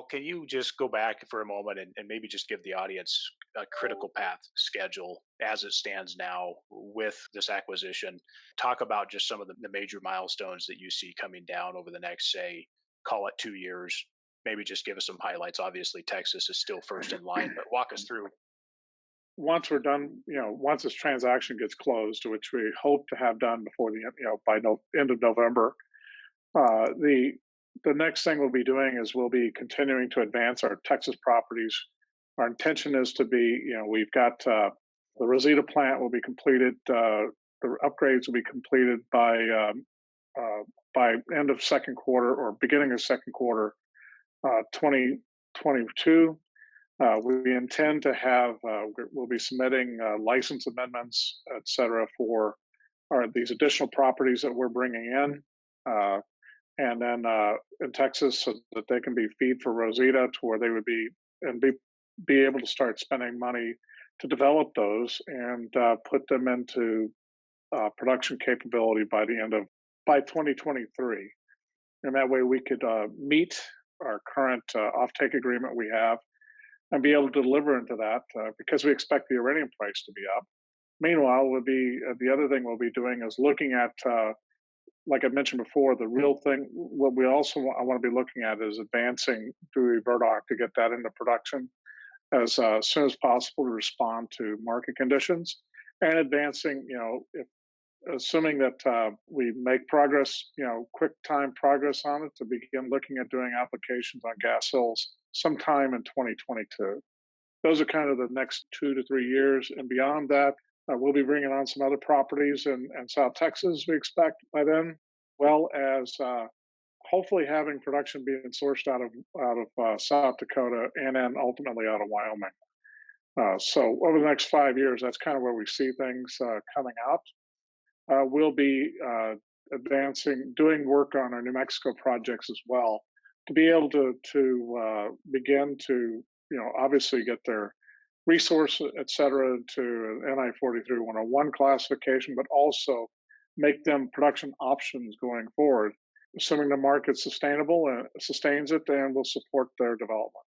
can you just go back for a moment and maybe just give the audience a critical path schedule as it stands now with this acquisition? Talk about just some of the major milestones that you see coming down over the next, say, call it 2 years. Maybe just give us some highlights. Obviously, Texas is still first in line, but walk us through. Once we're done, once this transaction gets closed, which we hope to have done before the by end of November, the next thing we'll be doing is we'll be continuing to advance our Texas properties. Our intention is to be, we've got the Rosita plant will be completed. The upgrades will be completed by end of second quarter or beginning of second quarter 2022. We intend to have, we'll be submitting license amendments, et cetera, for these additional properties that we're bringing in. And then in Texas, so that they can be feed for Rosita, to where they would be able to start spending money to develop those and put them into production capability by 2023. And that way we could meet our current offtake agreement we have and be able to deliver into that because we expect the uranium price to be up. Meanwhile, the other thing we'll be doing is looking at, like I mentioned before, the real thing. What we also I want to be looking at is advancing Dewey Burdock to get that into production as soon as possible to respond to market conditions, and advancing, if assuming that we make progress, quick time progress on it, to begin looking at doing applications on gas hills sometime in 2022. Those are kind of the next 2 to 3 years. And beyond that, we'll be bringing on some other properties in South Texas, we expect by then, well as hopefully having production being sourced out of South Dakota and then ultimately out of Wyoming. So over the next 5 years, that's kind of where we see things coming out. We'll be doing work on our New Mexico projects as well, to be able to begin to, obviously get their resource, et cetera, to NI 43-101 classification, but also make them production options going forward, assuming the market sustains it, and will support their development.